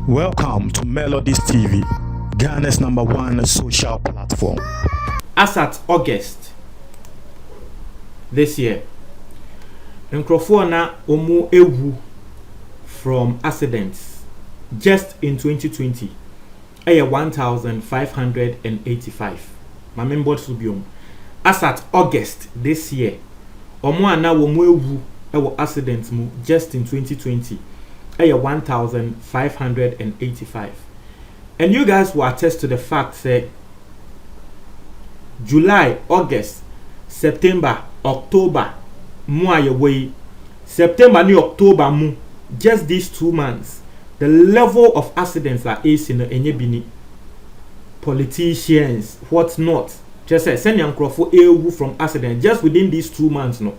Welcome to Melodies TV, Ghana's #1 social platform. As at August this year, nkrofo na omu ewu from accidents just in 2020 aya 1,585. My member subium. As at August this year, omu ana omu ewu ewo accidents mu just in 2020 aya 1,585. And you guys will attest to the fact that July, August, September, October, mu ayeway. September ni October mu, just these 2 months, the level of accidents are in enyebini. Politicians, what not? Just say send yankrofo ewu from accident just within these 2 months no.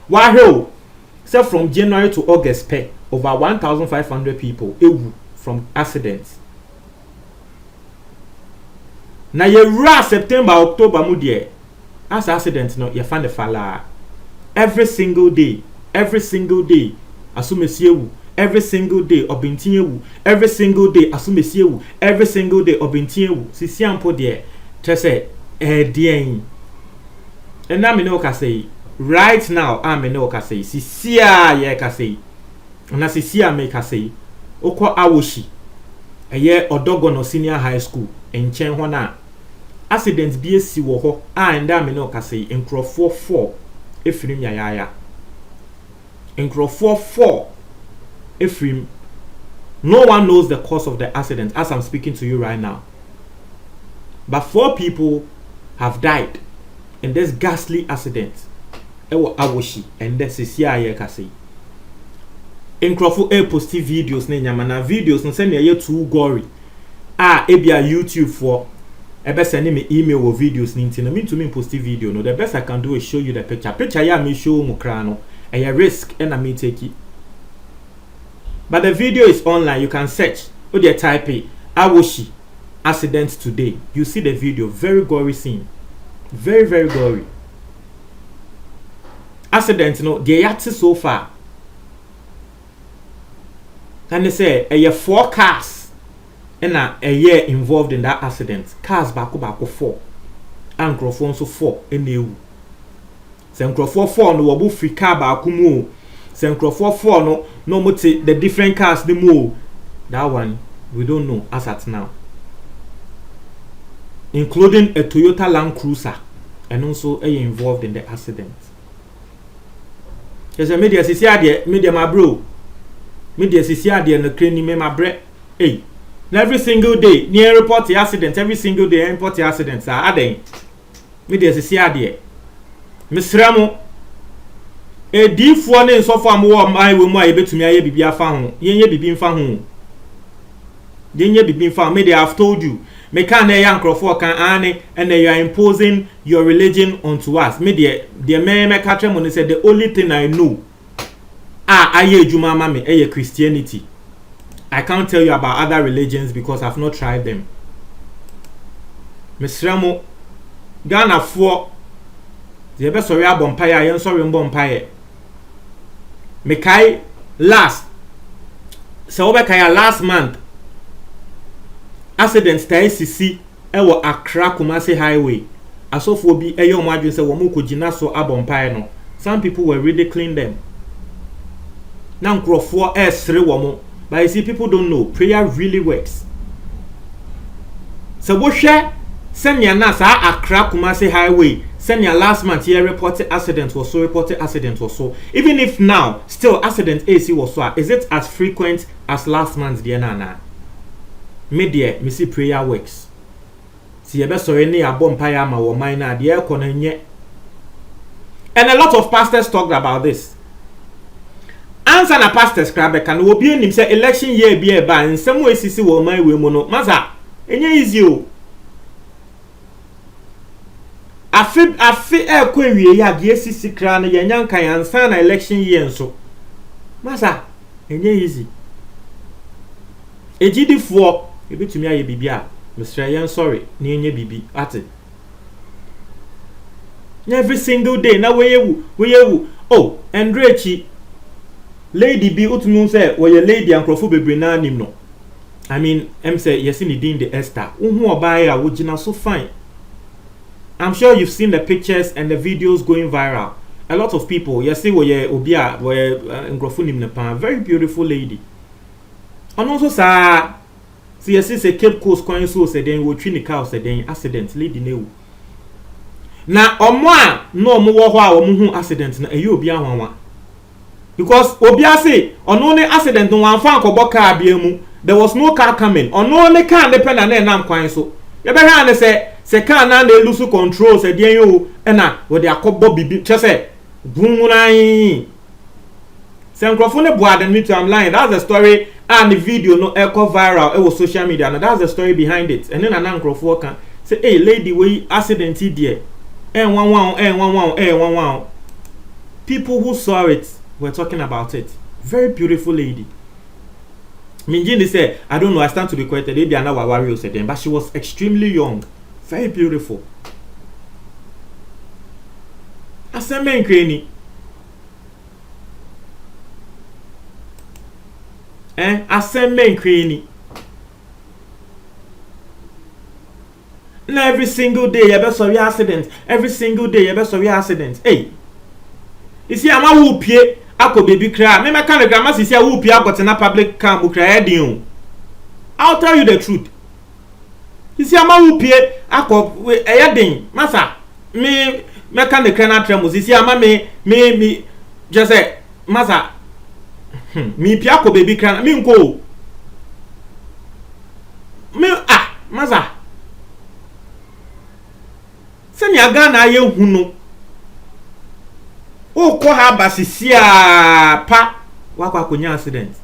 Why ho? So from January to August pay over 1,500 people ewu from accidents. Na ye ra September, October mu die as accident no ye find the fala every single day asumesiewu, every single day obintinyewu, every single day asumesiewu, every single day obintinyewu sisi ampo die chese dien ena me no ka say right now me no ka say sisi a ye ka say na sisi a me ka say okọ awoshi eye odogono senior high school enchen ho na accident bi esi wo ho enda me no ka say nkrofo 4 efirim yayaya nkrofo 4 efirim. No one knows the cause of the accident as I'm speaking to you right now, but 4 people have died in this ghastly accident ewo awoshi and this is here ka say nkrofo post videos na nyama na videos no say na ye too gory ebia YouTube for ebe send me email or videos ninti na me to me post video no. The best I can do is show you the picture ya me show mu kra no a risk and I me take it, but the video is online. You can search or they type it awoshi accident today. You see the video, very gory scene, very gory accident no they yat so far. And they say a 4 cars and a year involved in that accident. Cars back 4 and nkrofo so 4 enewu. Se nkrofo 4 no wobu free car back mu. Se nkrofo 4 no muti the different cars the mu. That one we don't know as at now, including a Toyota Land Cruiser and also involved in the accident. There's a media sisi media my bro. Media sisi ade no crane me my bre. Hey, every single day near report the accident, every single day report the accidents are aden. Media sisi ade misramo edifo ne so fam wo mai we mu ayebetumi aye bibi afa ho yenye bibi mfa ho yenye bibi mfa. Media have told you me can na yan crofo kan ane and you are imposing your religion onto us. Media the me catch them when say the only thing I know aye ejuma ma me eye Christianity. I can't tell you about other religions because I've not tried them. Misramo Ghana for the best sorry abompire yen sorry mbompire. Mekai last so obekaya last month accident stay sisi ewo Accra Kumasi highway. Asofo bi eye omo adwen se wo mo kogina so abompire no. Some people were ridiculing them. Na nkrofo esre wo mo. But you see, people don't know prayer really works. So what share send your nasa Accra Kumasi highway. Send your last month here reported accident was so. Even if now still accident AC was so, is it as frequent as last month's DNA? Media, me see prayer works. See, ebe sorry ni abompire ma wo minor the air konenye. And a lot of pastors talked about this. Answer na pastors crab can obi enim say election year bi e ba nsem we sisi wo man we mu no maza enye easy o afi ekwenwie ya de sisi kra na yenya nkan ansa na election year nso maza enye easy ejidifo ebetumi aye bibia Mr. Yan sorry na enye bibi ate every single day na we yewu oh Andrechi lady bi utunu say wo ye lady ankrofo bebre na anim no. I mean, say yes in the Esther. Uhu obaya wujina so fine. I'm sure you've seen the pictures and the videos going viral. A lot of people, you see, we obia, very beautiful lady. And also, sir, see, yes, say Cape Coast coin so said then we train the cow said then accident lady new. Na omwa no mo wo ho a omo hu accident na eyi obia hwanwa. Because obia say ono ne accident no wan fa akobọ car bia mu. There was no car coming. Ono ne car ne pena na enam kwan so. Ye be ha ne se car na na lose control se den yo na we de akobọ bibi che Gumurai. Sankrofo ne boaden me to I'm lying. That's the story and the video no echo viral. It was social media and that's the story behind it. And then an Sankrofo can say, "Hey lady, we accident there." People who saw it were talking about it. Very beautiful lady. Minjini said, "I don't know. I stand to be quoted. Maybe I know what warrior said then, but she was extremely young, very beautiful." Asemen kreni. Asemen kreni. Every single day, you be sorry accident. Every single day, you be sorry accident. Hey, you see, I'm a whoopie. Ako baby cry. Me kind of grandma see a whoopie. I got in a public car. I'll tell you the truth. You see, I'm a whoopie. Ako a masa me. Me kan de krana tremos isi ama me just say masa me pia ko baby krana me nko me masa se ni aga na ye hunu o ko ha basisi a pa wakwa konya accident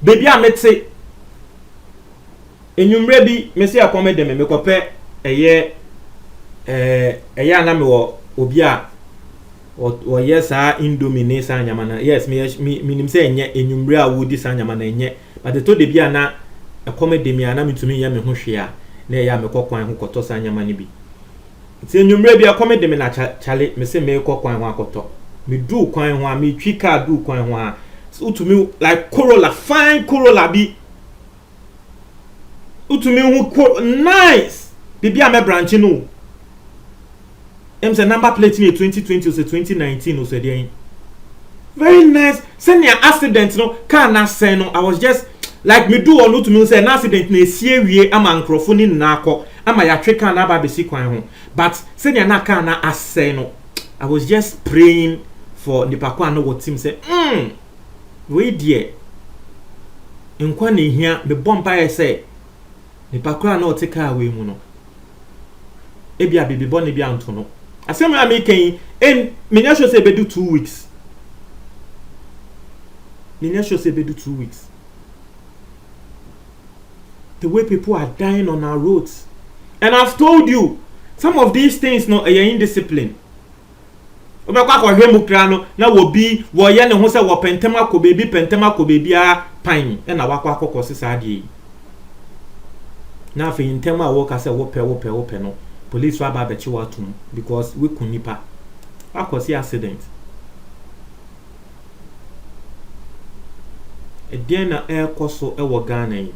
baby a metse enyumre bi mesi akomede me mekope eye ana me wo obi a o yesa indomine sa nyama na yes me nim say enye enyumre a wodi sa nyama na enye but to de bi ana akomede mi ana mitumi ya me ho hwe a na ya me kokwan ho koto sa nyama ni bi ti enyumre bi akomede me na chale me se me kokwan ho akoto me du kwan ho a me twika du kwan ho a utumi like Corolla fine Corolla bi utumi hu nice bibi a me branch no say number plate me 2020 or 2019 or so dey very nice send your accident no car na sen no I was just like me do all utumi say an accident na esie wie ama nkrofo ni na akọ ama ya twe car na ba besi kwan ho but send your na car na asen no I was just praying for nipa kwa no what team say we dear nkwa na hia me bomba ya say nipa kwa na oteka awe mu no ebia bibi bone bia nto no asem ya meken en menya sho se bedu 2 weeks menya sho se bedu 2 weeks the way people are dying on our roads and I've told you some of these things no are indiscipline obekwa ko hwemu kra no na wo bi wo ye ne ho se wo pentema ko bebi a pan na wakwa akokọ sisa ade na fe ntema a wo ka se wo pe no police wa ba be chi watum because we kunipa akosi accident edien na ekoso e wo Ghana yi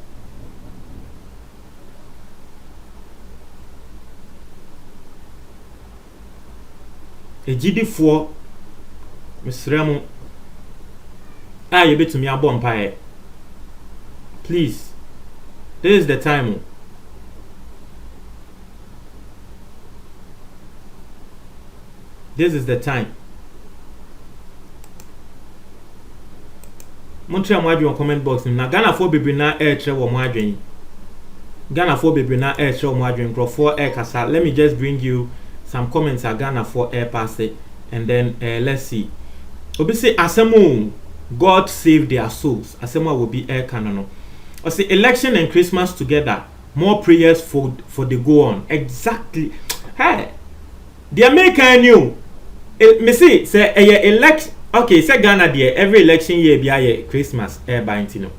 ejidifo misremu yebetumi abo mpae please this is the time Montreal mo adwen comment box na Ghana for bebre na kire wo mo adwen crofo kasa let me just bring you some comments are Ghana for air pass it and then let's see obi say asemo God save their souls asemo will be air canon or say election and Christmas together more prayers for the go on exactly hey the American new me see say elect okay say Ghana there every election year be a Christmas air by intino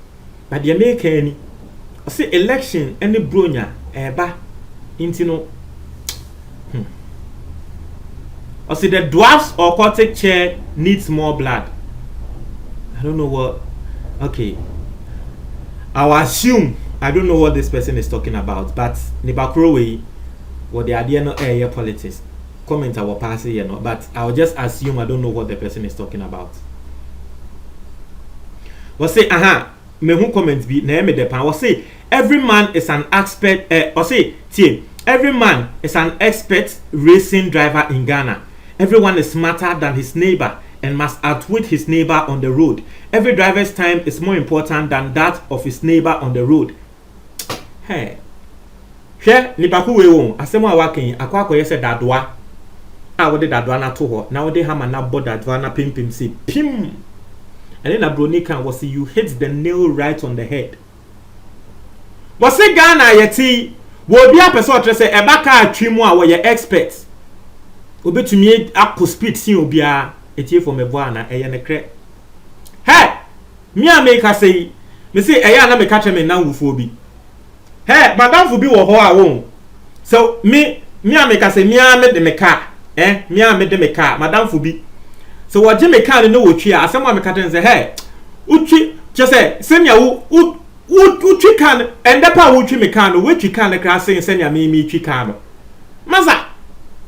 but the American or say election any bronya eba intino Or say the dwarf's occultic chair needs more blood. I don't know what. Okay. I'll assume I don't know what this person is talking about, but Nibakrowe, what the idea no air politics. Comment I will pass it, but I'll just assume I don't know what the person is talking about. What say, me who comment be na me depan. What say, every man is an expert. Or say, every man is an expert racing driver in Ghana. Everyone is smarter than his neighbor and must outwit his neighbor on the road. Every driver's time is more important than that of his neighbor on the road. Hey, here nipaku we won. Asemo awaken akwa akoye se dadoa. A wo de dadoa na to ho. Na wo de hammer na board dadoa na pim say pim. And then Abroni can was you hit the nail right on the head. Was say Ghana yeti wo bia person o say ebaka atwi mu a wo ye expert. Obetumi akọ speed sin obia etie for me boa na eye ne kre. Hey, me a make say me say eye na me catch me na wufo bi. Hey, madam fu bi wo ho a won. So me a make say me a me de me car. Me a me de me car, madam fu bi. So what Jimmy can no twi a asem a me catch say hey, utwi je say senya wo utwi kan endepa wo twi me kan no we twi kan na kra senya me twi kan no. Maza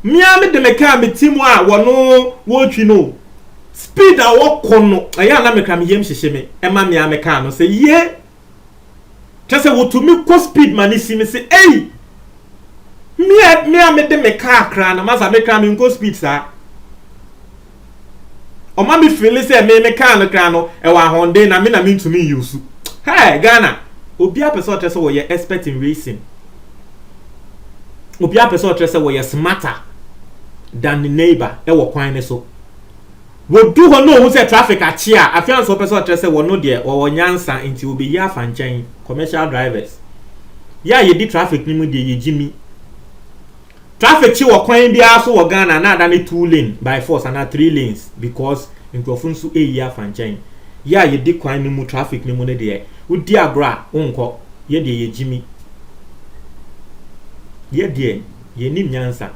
me a me de me car me timu a wono wo twi no. Speed a wo kono aya na me kra me yem hyehye me e ma me a me car no say ye just say wo to me ko speed man isi me say hey me a me de me car kra na maza me kra me ko speed sa o ma me feel say me car no kra no e wa Honda na me ntumi use. Hey Ghana obi a person tell say wo ye expert in racing. Obi a person tell say wo ye smarter than the neighbor e wo kwan ne so. Wo do ho no who say traffic a chia afian so person tell say wo no de wo nyansa nti obi ya fa nchen commercial drivers. Ya ye di traffic ni mu de ye jimi. Traffic chi wo kwan bia so wo Ghana na da ne 2 lane by force and 3 lanes because nkrofun so e ya fa nchen. Ya ye di kwan ni mu traffic ni mu ne de wo di agra wonko ye de ye jimi. Ye de ye nim nyansa.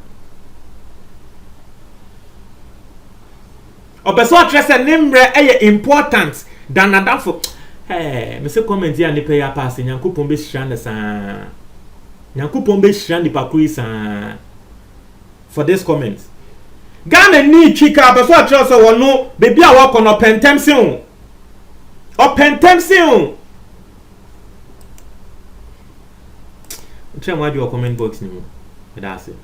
Obeso atrese nimre eye important than adafo. Hey, me se comment here ni pay pass Nyankopon be hira sa. Nyankopon be hira ni pakui sa. For this comment. Ghana ni chika obeso atrese wono bebi a wo kono pentemse o pentemse o. Try mo adi o comment box ni mo. That's it.